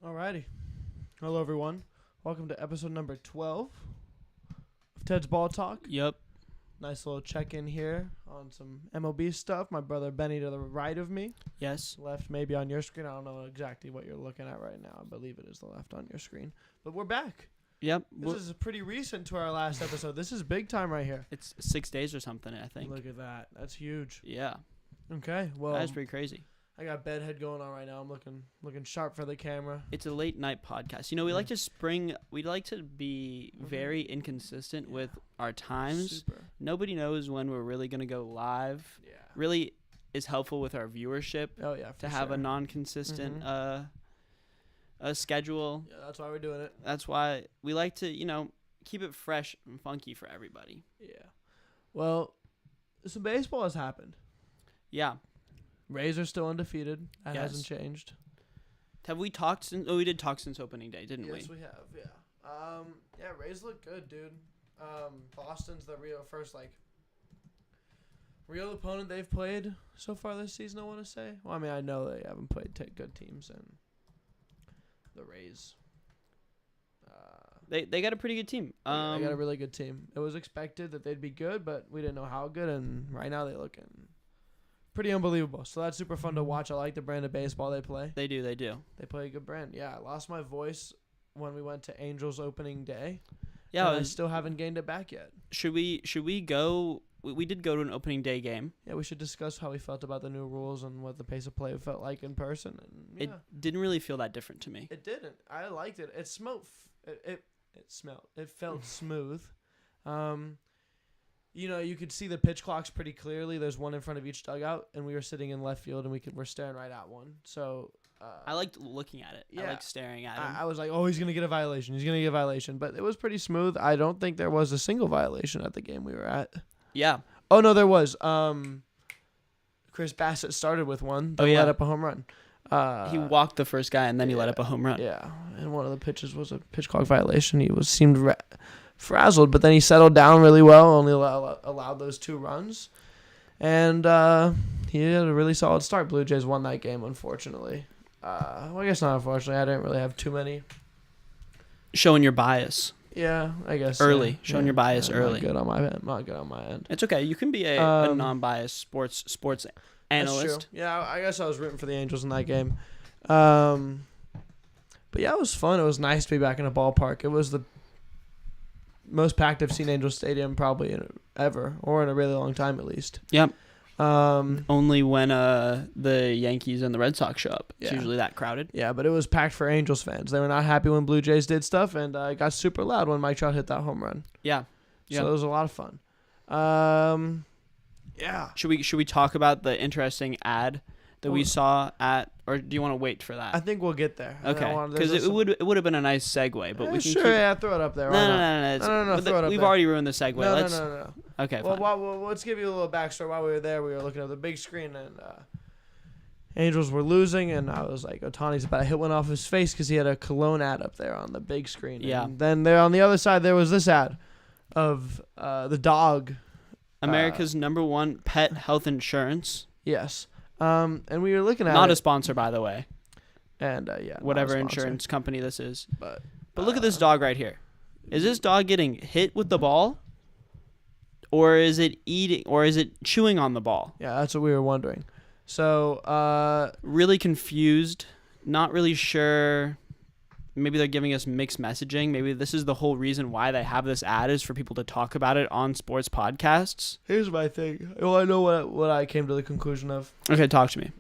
Alrighty. Hello, everyone. Welcome to episode number 12 of Ted's Ball Talk. Yep. Nice little check-in here on some MLB stuff. My brother Benny to the right of me. Yes. Left maybe on your screen. I don't know exactly what you're looking at right now. I believe it is the left on your screen. But we're back. Yep. This is pretty recent to our last episode. This is big time right here. It's 6 days or something, I think. Look at that. That's huge. Yeah. Okay. Well, That's pretty crazy. I got bedhead going on right now. I'm looking sharp for the camera. It's a late night podcast. You know, we like to be very inconsistent with our times. Super. Nobody knows when we're really going to go live. Yeah. Really is helpful with our viewership Oh, yeah. to have a non-consistent schedule. Yeah, that's why we're doing it. That's why we like to, keep it fresh and funky for everybody. Yeah. Well, some baseball has happened. Yeah. Rays are still undefeated. That Yes. hasn't changed. Have we talked since? Oh, we did talk since opening day, didn't we? Yes, we have. Yeah. Yeah. Rays look good, dude. Boston's the real opponent they've played so far this season. I want to say. Well, I mean, I know they haven't played good teams, and the Rays. They got a pretty good team. They got a really good team. It was expected that they'd be good, but we didn't know how good, and right now they're looking pretty unbelievable. So that's super fun to watch. I like the brand of baseball they play. They do. They play a good brand. Yeah, I lost my voice when we went to Angels opening day. Yeah, I still haven't gained it back yet. Should we go? We did go to an opening day game. Yeah, we should discuss how we felt about the new rules and what the pace of play felt like in person. And It didn't really feel that different to me. it didn't. I liked it. It smelled. It felt smooth. You could see the pitch clocks pretty clearly. There's one in front of each dugout, and we were sitting in left field, and we're staring right at one. So I liked looking at it. Yeah. I liked staring at him. I was like, oh, he's gonna get a violation. He's gonna get a violation. But it was pretty smooth. I don't think there was a single violation at the game we were at. Yeah. Oh no, there was. Chris Bassett started with one. Then let up a home run. He walked the first guy, and then he let up a home run. Yeah, and one of the pitches was a pitch clock violation. He seemed frazzled, but then he settled down really well. Only allowed those 2 runs, and he had a really solid start. Blue Jays won that game, unfortunately. Well, I guess not unfortunately. I didn't really have too many. Showing your bias. Yeah, I guess early. Showing your bias early. Not good on my end. It's okay. You can be a non-biased sports analyst. That's true. Yeah, I guess I was rooting for the Angels in that game. But yeah, it was fun. It was nice to be back in a ballpark. It was the most packed I've seen Angels Stadium probably ever, or in a really long time at least. Yep. Only when the Yankees and the Red Sox show up. It's usually that crowded. Yeah, but it was packed for Angels fans. They were not happy when Blue Jays did stuff, and it got super loud when Mike Trout hit that home run. Yeah. So it was a lot of fun. Yeah. Should we talk about the interesting ad that we saw at, or do you want to wait for that? I think we'll get there. Okay. Because it would have been a nice segue, but we can throw it up there. No. Throw it up we've there. already ruined the segue. No. Okay. Well, let's give you a little backstory. While we were there, we were looking at the big screen, and Angels were losing, and I was like, Otani's about to hit one off his face because he had a cologne ad up there on the big screen. Yeah. And then there on the other side, there was this ad of the dog. America's #1 pet health insurance. Yes. And we were looking at Not a sponsor, by the way. And whatever insurance company this is. But look at this dog right here. Is this dog getting hit with the ball? Or is it eating, or is it chewing on the ball? Yeah, that's what we were wondering. So, really confused, not really sure. Maybe they're giving us mixed messaging. Maybe this is the whole reason why they have this ad, is for people to talk about it on sports podcasts. Here's my thing. Well, I know what I came to the conclusion of. Okay, talk to me.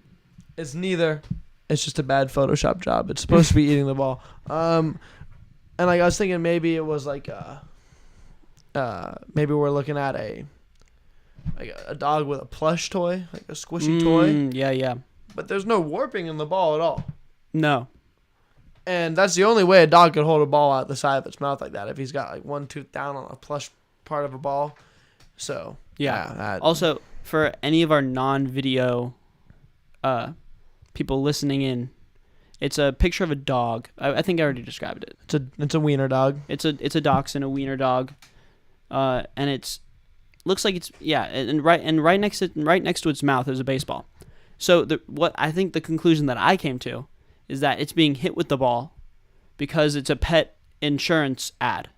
It's neither. It's just a bad Photoshop job. It's supposed to be eating the ball. And like I was thinking, maybe it was like maybe we're looking at a dog with a plush toy, like a squishy toy. Yeah. But there's no warping in the ball at all. No. And that's the only way a dog could hold a ball out the side of its mouth like that, if he's got like one tooth down on a plush part of a ball. So yeah. Also, for any of our non-video people listening in, it's a picture of a dog. I think I already described it. It's a wiener dog. It's a dachshund, a wiener dog, and it's looks like it's and right next to its mouth is a baseball. So what I think the conclusion that I came to is that it's being hit with the ball because it's a pet insurance ad,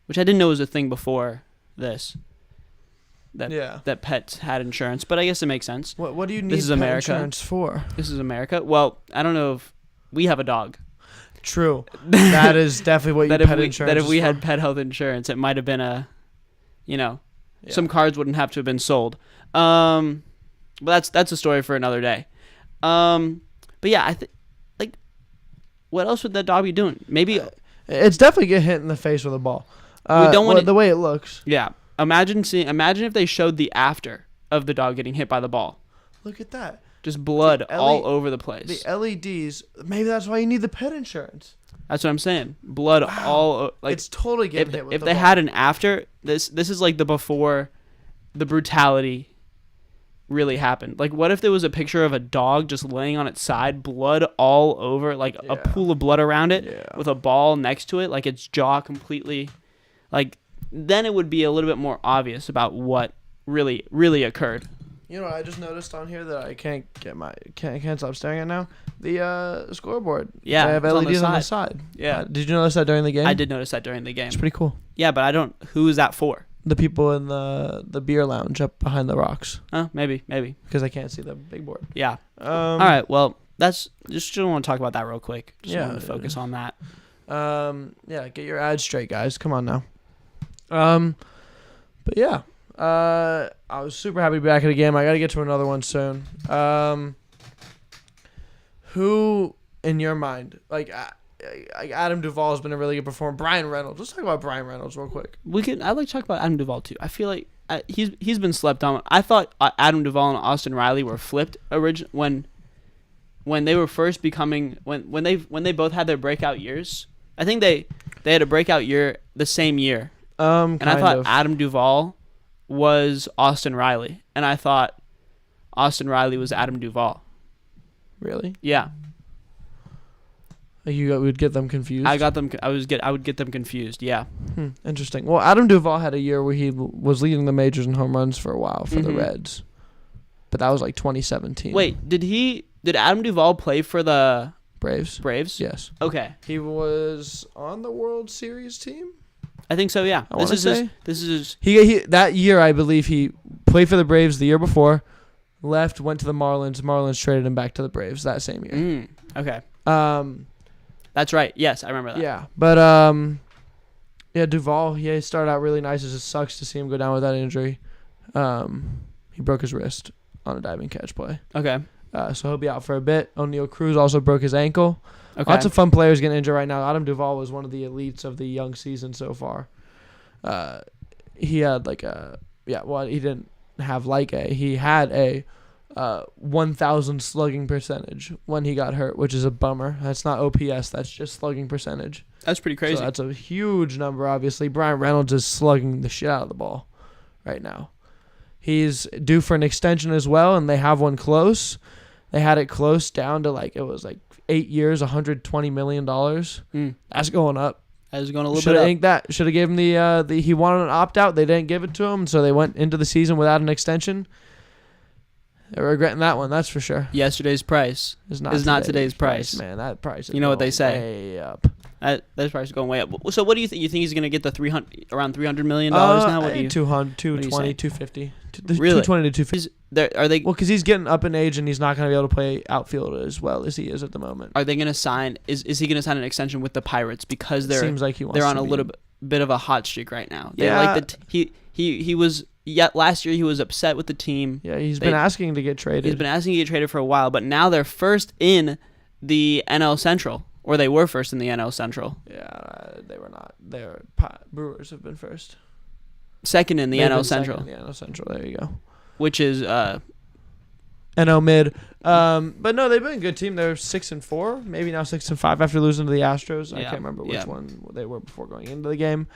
which I didn't know was a thing before this. That pets had insurance, but I guess it makes sense. What do you need This is pet America. insurance for? This is America. Well, I don't know if we have a dog. True. That is definitely what you pet insurance. That if we is had for. pet health insurance, it might have been Yeah. some cards wouldn't have to have been sold. But that's a story for another day. But yeah, I think what else would that dog be doing? Maybe it's definitely get hit in the face with a ball. We don't want the way it looks. Yeah. Imagine if they showed the after of the dog getting hit by the ball. Look at that. Just blood all over the place. The LEDs. Maybe that's why you need the pet insurance. That's what I'm saying. Blood all it's totally getting hit with if the they ball. had an after, this is like the before the brutality really happened. Like, what if there was a picture of a dog just laying on its side, blood all over, like a pool of blood around it, with a ball next to it, like its jaw completely, like, then it would be a little bit more obvious about what really occurred. You know what I just noticed on here that I can't stop staring at now? The scoreboard. Yeah, they have it's LEDs on the side. Yeah. Did you notice that during the game? I did notice that during the game. It's pretty cool. Yeah, but who is that for? The people in the beer lounge up behind the rocks. Oh, maybe. Because I can't see the big board. Yeah. All right, well, that's just want to talk about that real quick. Just wanted to focus on that. Yeah, get your ads straight, guys. Come on now. But yeah. I was super happy to be back at the game. I got to get to another one soon. Who, in your mind, like Adam Duvall has been a really good performer. Brian Reynolds. Let's talk about Brian Reynolds real quick. I'd like to talk about Adam Duvall too. I feel like he's been slept on. I thought Adam Duvall and Austin Riley were flipped when they were first becoming when they both had their breakout years. I think they had a breakout year the same year. And I thought Adam Duvall was Austin Riley, and I thought Austin Riley was Adam Duvall. Really? Yeah. Like you would get them confused? I would get them confused, yeah. Interesting. Well, Adam Duvall had a year where he was leading the majors in home runs for a while for the Reds. But that was like 2017. Wait, did Adam Duvall play for the Braves? Yes. Okay. He was on the World Series team? I think so, yeah. This is he that year, I believe he played for the Braves the year before, left, went to the Marlins. Marlins traded him back to the Braves that same year. Okay. That's right. Yes, I remember that. Yeah, but Duvall, he started out really nice. It just sucks to see him go down with that injury. He broke his wrist on a diving catch play. Okay. So he'll be out for a bit. O'Neal Cruz also broke his ankle. Okay. Lots of fun players getting injured right now. Adam Duvall was one of the elites of the young season so far. He had he didn't have he had a 1,000 slugging percentage when he got hurt, which is a bummer. That's not OPS, that's just slugging percentage. That's pretty crazy. So that's a huge number, obviously. Brian Reynolds is slugging the shit out of the ball right now. He's due for an extension as well, and they have one close. They had it close down to 8 years, $120 million. That's going up. That is going a little bit up. Should have gave him the he wanted an opt-out. They didn't give it to him, so they went into the season without an extension. They're regretting that one, that's for sure. Yesterday's price is not today's price. Man, that price is you know what they say. Way up. That price is going way up. So what do you think? You think he's going to get the around $300 million now? What do you 200, 220, 250. Really? 220 to 250. Are they? Well, because he's getting up in age and he's not going to be able to play outfield as well as he is at the moment. Are they going to sign? Is he going to sign an extension with the Pirates because seems like he wants they're on to a be. little bit of a hot streak right now? Yeah. He was. Yeah, last year he was upset with the team. Yeah, he's been asking to get traded. He's been asking to get traded for a while, but now they're first in the NL Central, or they were first in the NL Central. Yeah, they were not. Brewers have been first. Second in the They've NL been Central. second in the NL Central. There you go. Which is NL mid. But no, they've been a good team. They're 6-4, maybe now 6-5 after losing to the Astros. I can't remember which one they were before going into the game.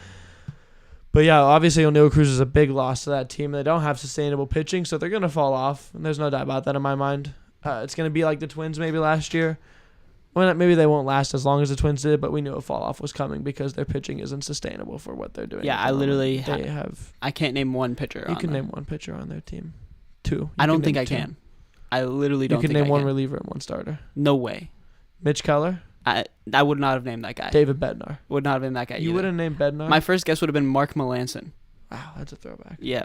But yeah, obviously O'Neal Cruz is a big loss to that team. They don't have sustainable pitching, so they're going to fall off. And there's no doubt about that in my mind. It's going to be like the Twins maybe last year. Well, maybe they won't last as long as the Twins did, but we knew a fall off was coming because their pitching isn't sustainable for what they're doing. Yeah, I literally have. I can't name one pitcher. You can name one pitcher on their team. Two. I don't think I can. I literally don't. You can think name one reliever and one starter. No way. Mitch Keller, I would not have named that guy. David Bednar. Would not have named that guy. You either. would have named Bednar. My first guess would have been Mark Melancon. Wow, that's a throwback. Yeah.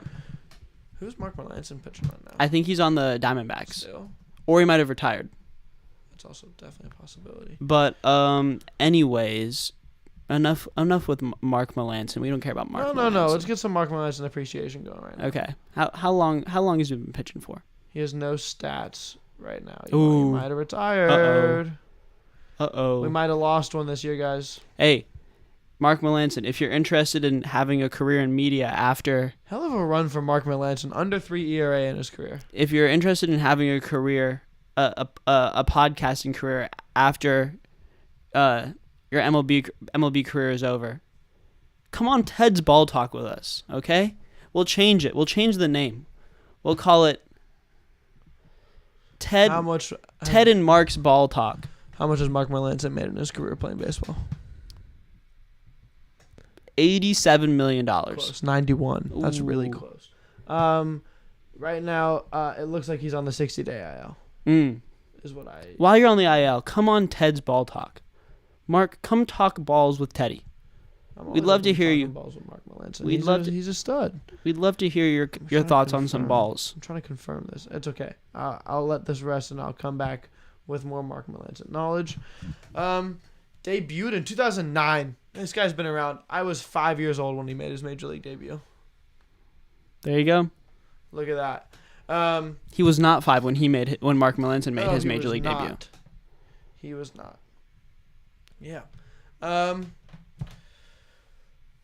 Who's Mark Melancon pitching right now? I think he's on the Diamondbacks. Still, Or he might have retired. that's also definitely a possibility. But anyways, enough with Mark Melancon. We don't care about Mark. No. Let's get some Mark Melancon appreciation going right now. Okay. How long has he been pitching for? He has no stats right now. He Ooh. might have retired. Uh-oh. We might have lost one this year, guys. Hey, Mark Melancon, if you're interested in having a career in media after... Hell of a run for Mark Melancon. Under 3 ERA in his career. If you're interested in having a career, a podcasting career after your MLB career is over, come on Ted's Ball Talk with us, okay? We'll change it. We'll change the name. We'll call it Ted and Mark's Ball Talk. How much has Mark Melancon made in his career playing baseball? $87 million. Close. 91. That's really Ooh. close. Right now, it looks like he's on the 60-day IL. Is what I... While you're on the IL, come on Ted's Ball Talk. Mark, come talk balls with Teddy. We'd love to hear you. Balls with Mark Melancon. He's a stud. We'd love to hear your thoughts on some balls. I'm trying to confirm this. It's okay. I'll let this rest and I'll come back with more Mark Melancon knowledge. Debuted in 2009. This guy's been around. I was 5 years old when he made his major league debut. There you go. Look at that. He was not 5 when Mark Melancon made his he major was league not. debut. He was not. Yeah.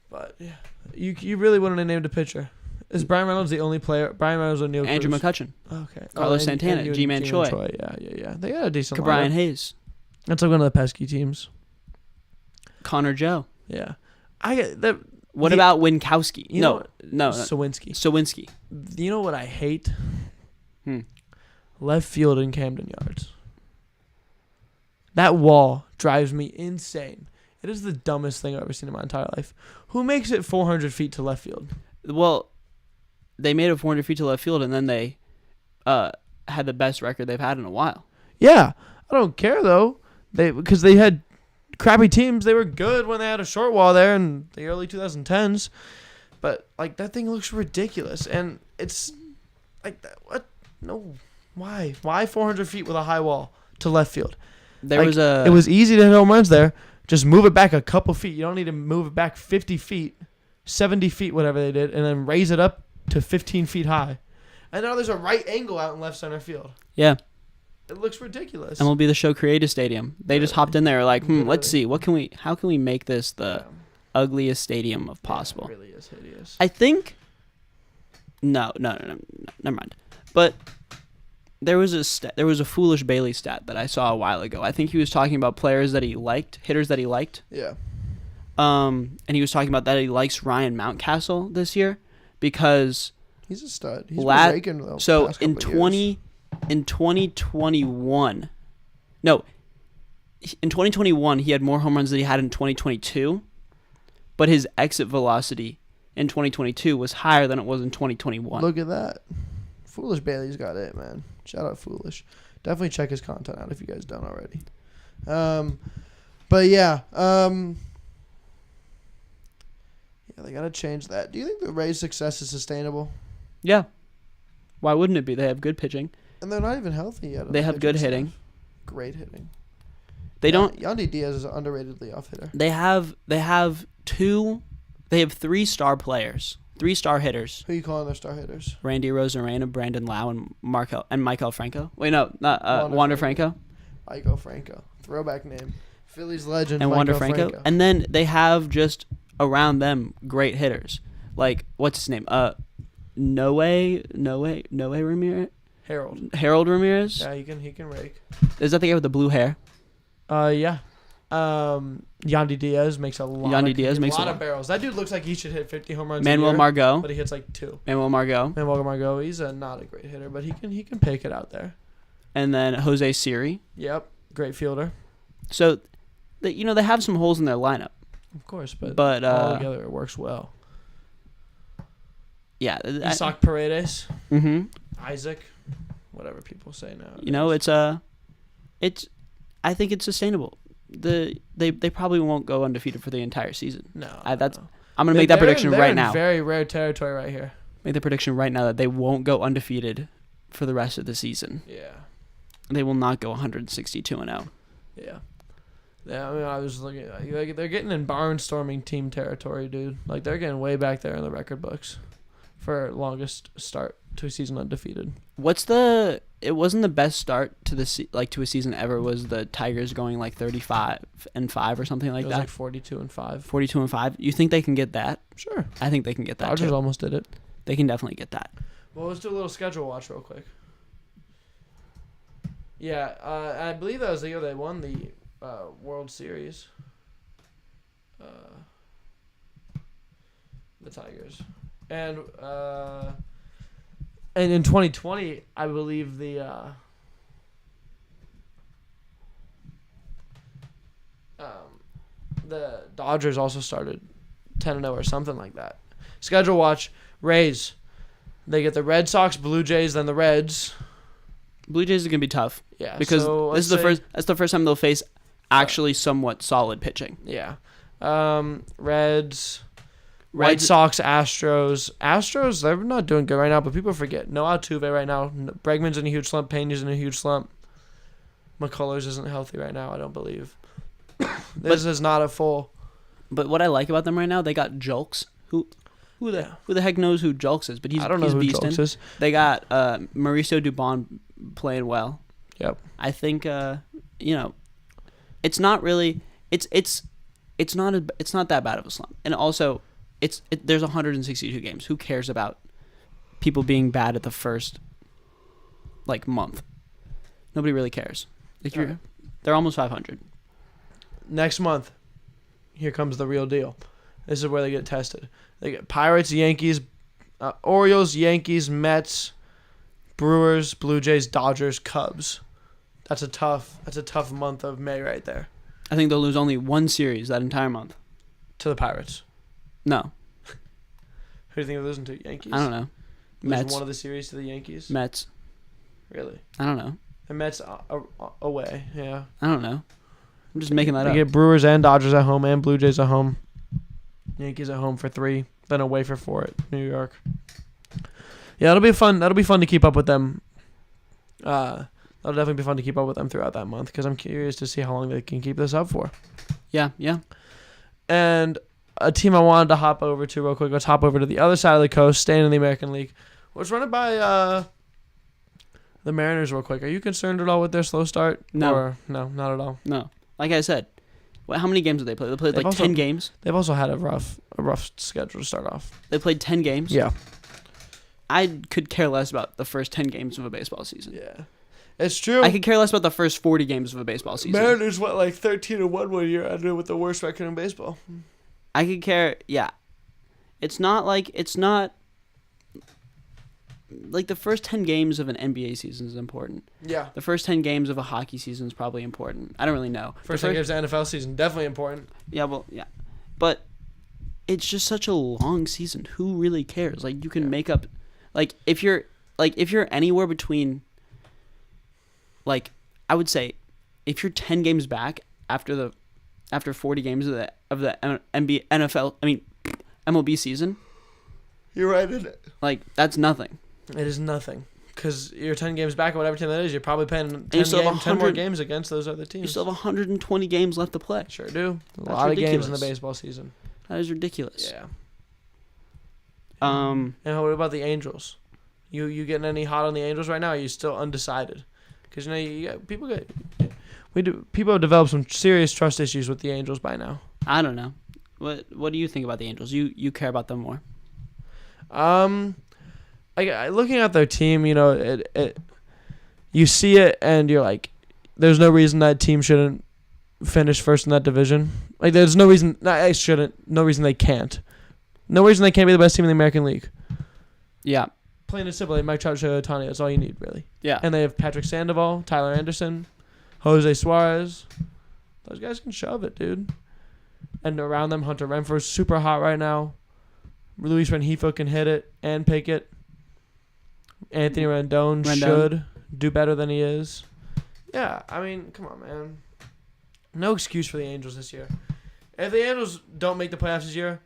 But yeah, you really wouldn't have named a pitcher. Is Brian Reynolds the only player? Brian Reynolds or Neil Andrew Cruz? McCutcheon. Okay. Carlos Santana, G-Man Choi. Yeah. They got a decent Cabrian lineup. Hayes. That's like one of the pesky teams. Connor Joe. Yeah. What about Winkowski? No. Sawinski. You know what I hate? Left field in Camden Yards. That wall drives me insane. It is the dumbest thing I've ever seen in my entire life. Who makes it 400 feet to left field? Well, they made it 400 feet to left field, and then they had the best record they've had in a while. Yeah. I don't care, though. Because they had crappy teams. They were good when they had a short wall there in the early 2010s. But, like, that thing looks ridiculous. And it's like, what? No. Why? Why 400 feet with a high wall to left field? It was easy to hit home runs there. Just move it back a couple feet. You don't need to move it back 50 feet, 70 feet, whatever they did, and then raise it up to 15 feet high. And now there's a right angle out in left center field. Yeah. It looks ridiculous. MLB The Show created a stadium. They just hopped in there like, let's see, how can we make this the ugliest stadium of possible? Yeah, it really is hideous. I think no, never mind. But there was a Foolish Bailey stat that I saw a while ago. I think he was talking about players that he liked, hitters that he liked. Yeah. And he was talking about that he likes Ryan Mountcastle this year because he's a stud. He's been raking the past in couple years. In 2021, in 2021 he had more home runs than he had in 2022, but his exit velocity in 2022 was higher than it was in 2021. Look at that. Foolish Bailey's got it, man. Shout out Foolish. Definitely check his content out if you guys don't already. But yeah, they gotta change that. Do you think the Rays' success is sustainable? Yeah. Why wouldn't it be? They have good pitching. And they're not even healthy yet. They have good hitting. Great hitting. Yandy Diaz is an underratedly off hitter. They have 3 star players. 3 star hitters. Who are you calling their star hitters? Randy Rosarena, Brandon Lau, and Michael Franco. Wait, no, not Wander Franco. Michael Franco. Throwback name. Phillies legend. And Wander Franco. And then they have just around them great hitters. Like, what's his name? Noe Ramirez? Harold Ramirez? Yeah, he can rake. Is that the guy with the blue hair? Yeah. Yandy Diaz makes a lot of barrels. That dude looks like he should hit 50 home runs Manuel a year, Margot. but he hits like 2. Manuel Margot. He's not a great hitter, but he can pick it out there. And then Jose Siri. Yep, great fielder. So, they have some holes in their lineup. Of course, but all together it works well. Yeah. Isaac Paredes. Mm-hmm. Isaac. Whatever people say now. It's I think it's sustainable. They probably won't go undefeated for the entire season. No, I'm gonna They- make that they're prediction they're right in now. Very rare territory right here. Make the prediction right now that they won't go undefeated for the rest of the season. Yeah. They will not go 162-0. Yeah. Yeah, I mean, I was looking. Like, they're getting in barnstorming team territory, dude. Like, they're getting way back there in the record books for longest start to a season undefeated. It wasn't the best start to to a season ever. Was the Tigers going like 35-5 or something like It was that? like 42-5. 42-5. You think they can get that? Sure. I think they can get that. Dodgers too. almost did it. They can definitely get that. Well, let's do a little schedule watch real quick. Yeah, I believe that was the year they won the World Series. The Tigers. And in 2020, I believe the Dodgers also started 10-0 or something like that. Schedule watch. Rays. They get the Red Sox, Blue Jays, then the Reds. Blue Jays is gonna be tough. Yeah, because so this is the first. That's the first time they'll face actually somewhat solid pitching. Yeah. Reds, White Sox, Astros. Astros, they're not doing good right now, but people forget. No Altuve right now. Bregman's in a huge slump. Pena's in a huge slump. McCullers isn't healthy right now, I don't believe. This is not a full. But what I like about them right now, they got Julks. Who the heck knows who Julks is? But I don't know who Julks is. They got Mauricio Dubon playing well. Yep. I think it's not really it's not that bad of a slump. And also there's 162 games. Who cares about people being bad at the first month? Nobody really cares. They're almost 500. Next month, here comes the real deal. This is where they get tested. They get Pirates, Yankees, Orioles, Yankees, Mets, Brewers, Blue Jays, Dodgers, Cubs. That's a tough month of May right there. I think they'll lose only one series that entire month. To the Pirates. No. Who do you think they're losing to? Yankees? I don't know. Losing Mets. one of the series to the Yankees? Mets. Really? I don't know. The Mets away, yeah. I don't know. I'm just making that They up. get Brewers and Dodgers at home and Blue Jays at home. Yankees at home for 3, then away for 4 at New York. Yeah, that'll be fun. That'll be fun to keep up with them. That'll definitely be fun to keep up with them throughout that month because I'm curious to see how long they can keep this up for. Yeah. And a team I wanted to hop over to real quick. Let's hop over to the other side of the coast, staying in the American League. Let's run it by the Mariners real quick. Are you concerned at all with their slow start? No. Or, no, not at all. No. Like I said, how many games did they play? They played 10 games. They've also had a rough schedule to start off. They played 10 games. Yeah. I could care less about the first 10 games of a baseball season. Yeah. It's true. I could care less about the first 40 games of a baseball season. Mariners went 13-1 one year. I knew with the worst record in baseball. I could care. Yeah. It's not the first 10 games of an NBA season is important. Yeah. The first 10 games of a hockey season is probably important. I don't really know. First 10 games of the NFL season, definitely important. Yeah, well, yeah. But it's just such a long season. Who really cares? You can make up if you're anywhere between I would say if you're 10 games back after 40 games of the MLB season, you're right in it. That's nothing. It is nothing. Because you're 10 games back, or whatever team that is, you're probably playing 10 more games against those other teams. You still have 120 games left to play. Sure do. That's lot ridiculous. Of games in the baseball season. That is ridiculous. Yeah. And what about the Angels? You getting any hot on the Angels right now? Or are you still undecided? Because people have developed some serious trust issues with the Angels by now. I don't know. What do you think about the Angels? You care about them more? Looking at their team, you see it and you're like, there's no reason that team shouldn't finish first in that division. There's no reason no reason they can't. No reason they can't be the best team in the American League. Yeah. Plain and simple, Mike Trout, Shohei Ohtani, that's all you need, really. Yeah. And they have Patrick Sandoval, Tyler Anderson, Jose Suarez. Those guys can shove it, dude. And around them, Hunter Renfroe's super hot right now. Luis Rengifo can hit it and pick it. Anthony Rendon should do better than he is. Yeah, I mean, come on, man. No excuse for the Angels this year. If the Angels don't make the playoffs this year,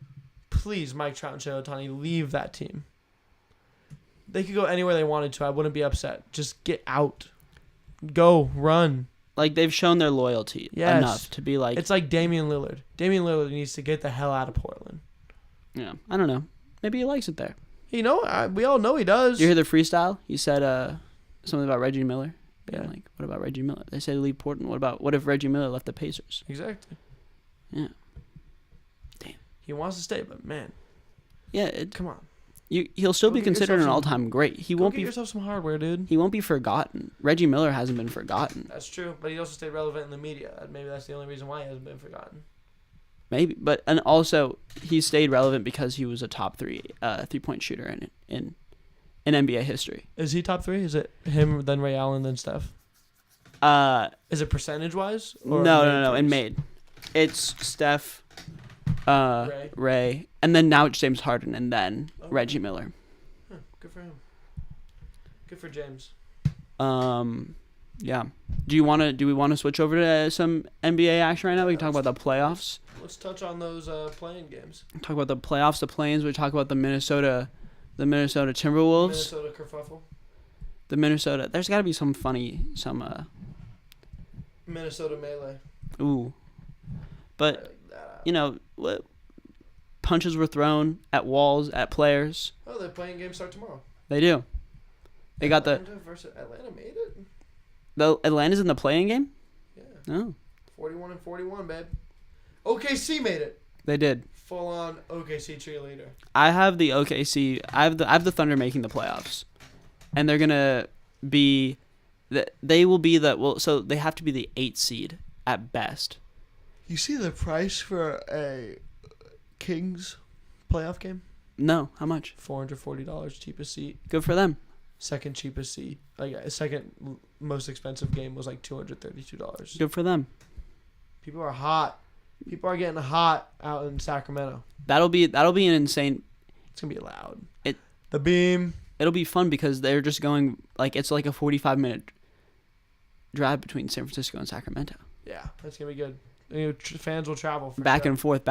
please, Mike Trout and Shohei Ohtani, leave that team. They could go anywhere they wanted to. I wouldn't be upset. Just get out. Go. Run. Like, they've shown their loyalty enough to be like... It's like Damian Lillard. Damian Lillard needs to get the hell out of Portland. Yeah, I don't know. Maybe he likes it there. You know, we all know he does. You hear the freestyle? He said something about Reggie Miller. Yeah. Like, what about Reggie Miller? They said leave Portland. What if Reggie Miller left the Pacers? Exactly. Yeah. Damn. He wants to stay, but man. Yeah. Come on. He'll still be considered an all-time great. He won't get yourself some hardware, dude. He won't be forgotten. Reggie Miller hasn't been forgotten. That's true, but he also stayed relevant in the media. Maybe that's the only reason why he hasn't been forgotten. Maybe, and also he stayed relevant because he was a top 3-point shooter in NBA history. Is he top 3? Is it him, then Ray Allen, then Steph? Is it percentage-wise? No. In made. It's Steph, Ray, and then now it's James Harden, and then Reggie Miller. Huh, good for him. Good for James. Yeah. Do we want to switch over to some NBA action right now? We can talk about the playoffs. Let's touch on those playing games. Talk about the playoffs, the play-ins. We talk about the Minnesota Timberwolves. Minnesota kerfuffle. There's got to be some Minnesota melee. Ooh. But what punches were thrown at walls, at players. Oh, the playing games start tomorrow. They do. They got Atlanta versus Atlanta made it. The Atlanta's in the playing game? Yeah. Oh. 41-41, babe. OKC made it. They did. Full on OKC cheerleader. I have the OKC. I have the Thunder making the playoffs, and they're gonna be. They will be so they have to be the 8th seed at best. You see the price for a Kings playoff game? No, how much? $440, cheapest seat. Good for them. Second cheapest seat. Second most expensive game was like $232. Good for them. People are hot. People are getting hot out in Sacramento. That'll be an insane. It's gonna be loud. The beam. It'll be fun because they're just going it's like a 45-minute drive between San Francisco and Sacramento. Yeah, that's gonna be good. Fans will travel back and forth,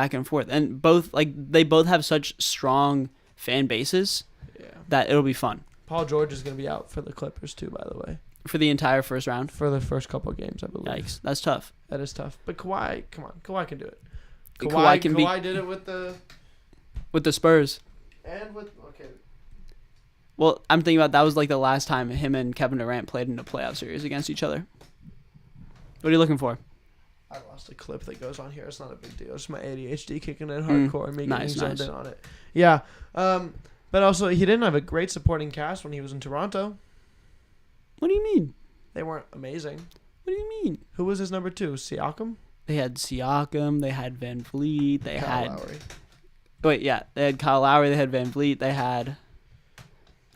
and they both have such strong fan bases. Yeah. That it'll be fun. Paul George is gonna be out for the Clippers too, by the way. For the entire first round? For the first couple of games, I believe. Yikes. That's tough. That is tough. But Kawhi, come on. Kawhi can do it. Kawhi did it with the Spurs. And with... Okay. Well, I'm thinking about that was like the last time him and Kevin Durant played in a playoff series against each other. What are you looking for? I lost a clip that goes on here. It's not a big deal. It's my ADHD kicking in hardcore and making me zoned in on it. Yeah. But also, he didn't have a great supporting cast when he was in Toronto. What do you mean? They weren't amazing. What do you mean? Who was his number 2? Siakam? They had Siakam. They had Van Vliet. They had... Lowry. Wait, yeah. They had Kyle Lowry. They had Van Vliet. They had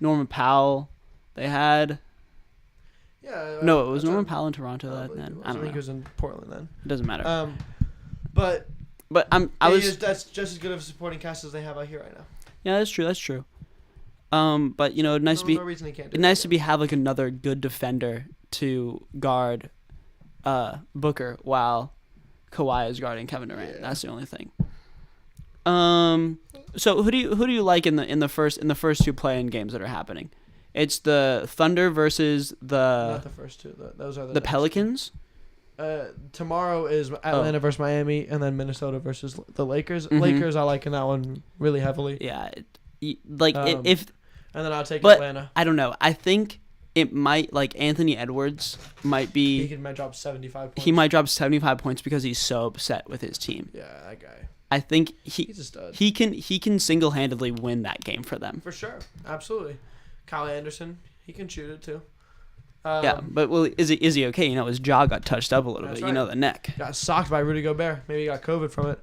Norman Powell. They had... Yeah. No, it was Norman Powell in Toronto then. I don't know. think he was in Portland then. It doesn't matter. But that's just as good of a supporting cast as they have out here right now. Yeah, that's true. That's true. But nice to have like another good defender to guard Booker while Kawhi is guarding Kevin Durant. Yeah. That's the only thing. So who do you like in the first 2 play-in games that are happening? It's the Thunder versus not the first 2. Those are the Pelicans. Tomorrow is Atlanta versus Miami, and then Minnesota versus the Lakers. Mm-hmm. Lakers, I like in that one really heavily. Yeah, and then I'll take Atlanta. I don't know. I think it might Anthony Edwards might be. He might drop 75 points. He might drop 75 points because he's so upset with his team. Yeah, that guy. I think he's a stud. He can single-handedly win that game for them. For sure, absolutely. Kyle Anderson, he can shoot it too. Yeah, but is he okay? His jaw got touched up a little bit. Right. The neck. Got socked by Rudy Gobert. Maybe he got COVID from it.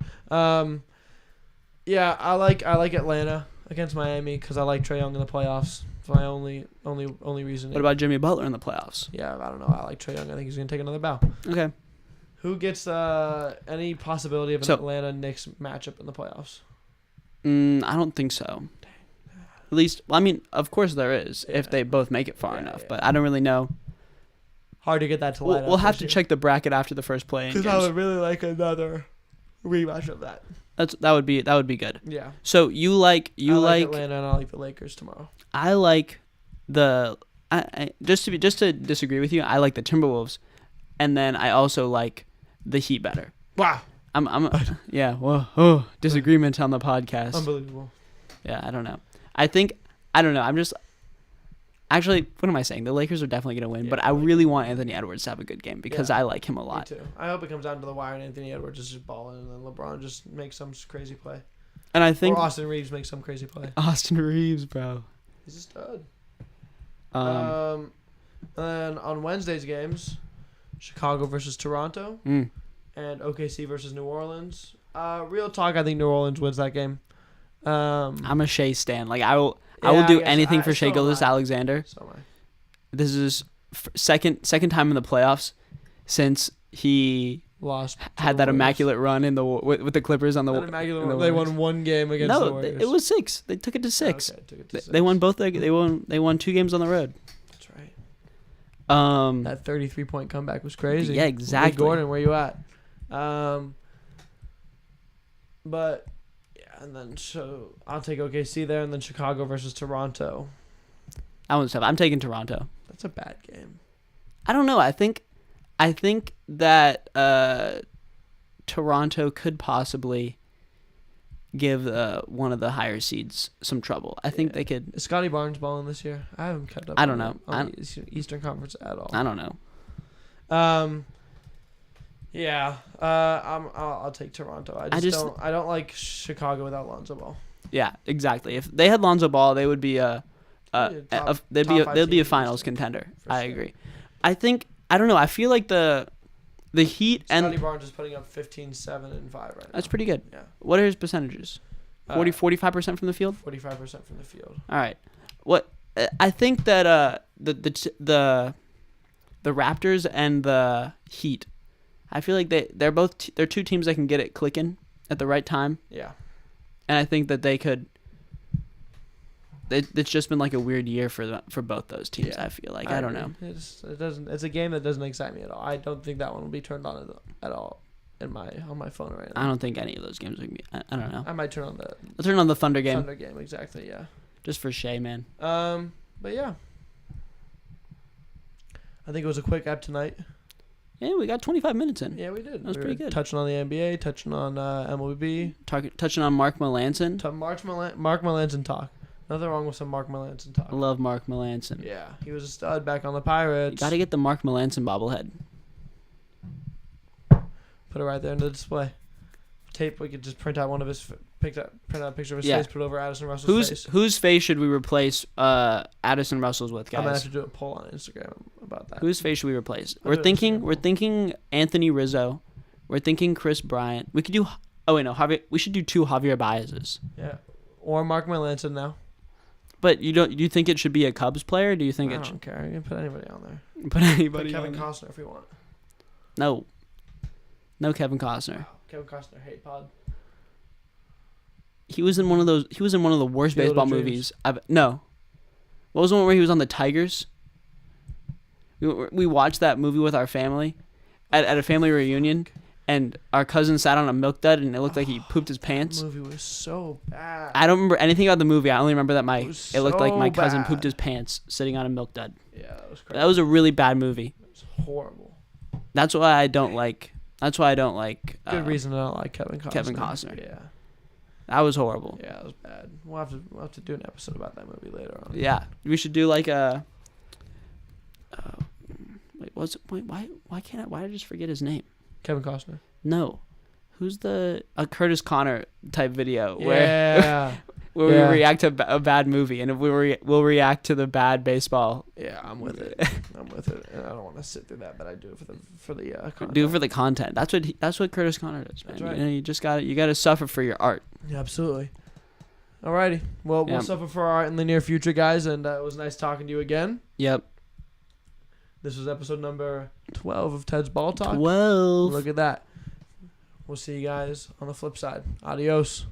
Yeah, I like Atlanta against Miami because I like Trae Young in the playoffs. It's my only reason. What about Jimmy Butler in the playoffs? Yeah, I don't know. I like Trae Young. I think he's gonna take another bow. Okay. Who gets any possibility of an Atlanta Knicks matchup in the playoffs? I don't think so. At least, of course there is if they both make it far enough. Yeah. But I don't really know. hard to get that to line up. We'll have to check the bracket after the first play-in games. Because I would really like another rematch of that. That would be good. Yeah. So I like Atlanta, and I like the Lakers tomorrow. I like the just to disagree with you. I like the Timberwolves, and then I also like the Heat better. Wow. Yeah. Whoa. Disagreement on the podcast. Unbelievable. Yeah. I don't know. I don't know. I'm just. Actually, what am I saying? The Lakers are definitely going to win, Yeah, but I really want Anthony Edwards to have a good game because I like him a lot. Me too. I hope it comes down to the wire and Anthony Edwards is just balling and then LeBron just makes some crazy play. And I think or Austin Reeves makes some crazy play. Austin Reeves, bro. He's a stud. And then on Wednesday's games, Chicago versus Toronto and OKC versus New Orleans. Real talk, I think New Orleans wins that game. I'm a Shea stan. Like I will do anything for Shea Gilgeous-Alexander. So am I. This is second time in the playoffs since he had that immaculate run in the with the Clippers on the. They won one game against the Warriors. It was 6. They took it to 6. Okay, took it to 6. They won both. They won 2 games on the road. That's right. That 33-point comeback was crazy. Yeah, exactly. Lee Gordon, where you at? But. And then so I'll take OKC there, and then Chicago versus Toronto. That one's tough. I'm taking Toronto. That's a bad game. I don't know. I think that Toronto could possibly give one of the higher seeds some trouble. I think they could. Is Scotty Barnes balling this year? I haven't kept up. I don't know. On the Eastern Conference at all. I don't know. Yeah, I'll take Toronto. I don't like Chicago without Lonzo Ball. Yeah, exactly. If they had Lonzo Ball, they would be they'd be a finals contender. I agree. I don't know. I feel like the Heat and Scotty Barnes is putting up 15, 7, and 5 right now. That's pretty good. Yeah. What are his percentages? 45% from the field. 45% from the field. All right. What I think that the Raptors and the Heat. I feel like they're two teams that can get it clicking at the right time. Yeah. And I think that they could. It's just been like a weird year for both those teams. Yeah. I feel like I don't know. It's a game that doesn't excite me at all. I don't think that one will be turned on at all on my phone right now. I don't think any of those games are gonna be. I don't know. I might turn on the. I'll turn on the Thunder game. Thunder game, exactly. Yeah. Just for Shea, man. But yeah. I think it was a quick app tonight. Yeah, we got 25 minutes in. Yeah, we did. That was pretty good. Touching on the NBA, touching on MLB. Touching on Mark Melanson. Mark Melanson talk. Nothing wrong with some Mark Melanson talk. I love Mark Melanson. Yeah, he was a stud back on the Pirates. You got to get the Mark Melanson bobblehead. Put it right there in the display. Tape, we could just print out one of his... print out a picture of his face, put it over Addison Russell's face. Whose face should we replace Addison Russell's with, guys? I'm going to have to do a poll on Instagram about that. Whose face should we replace? We're thinking Anthony Rizzo. We're thinking Chris Bryant. We could do... Oh, wait, no. We should do 2 Javier Baez's. Yeah. Or Mark Melanson now. But you think it should be a Cubs player? Or do you think I don't care. You can put anybody on there. Put anybody Kevin on there. Costner if you want. No. No Kevin Costner. Kevin Costner hate pod. He was in one of the worst Field baseball of Dreams. movies. No. What was the one where he was on the Tigers? We watched that movie with our family at a family reunion, and our cousin sat on a milk dud, and it looked like he pooped his pants. The movie was so bad. I don't remember anything about the movie. I only remember that it looked like my cousin bad. pooped his pants sitting on a milk dud. Yeah, that was crazy. That was a really bad movie. It was horrible. That's why I don't like. Good reason I don't like Kevin Costner. Yeah. That was horrible. Yeah, that was bad. We'll have to do an episode about that movie later on. Yeah, we should do like a. Why did I just forget his name? Kevin Costner. No, who's the Curtis Connor type video where we react to a bad movie, and if we'll react to the bad baseball. Yeah, I'm with it. And I don't want to sit through that, but I do it for the content. Do it for the content. That's what Curtis Connor does, man. That's right. You just got to suffer for your art. Yeah, absolutely. Alrighty. Well, we'll suffer for our art in the near future, guys, and it was nice talking to you again. Yep. This was episode number 12 of Ted's Ball Talk. 12. Look at that. We'll see you guys on the flip side. Adios.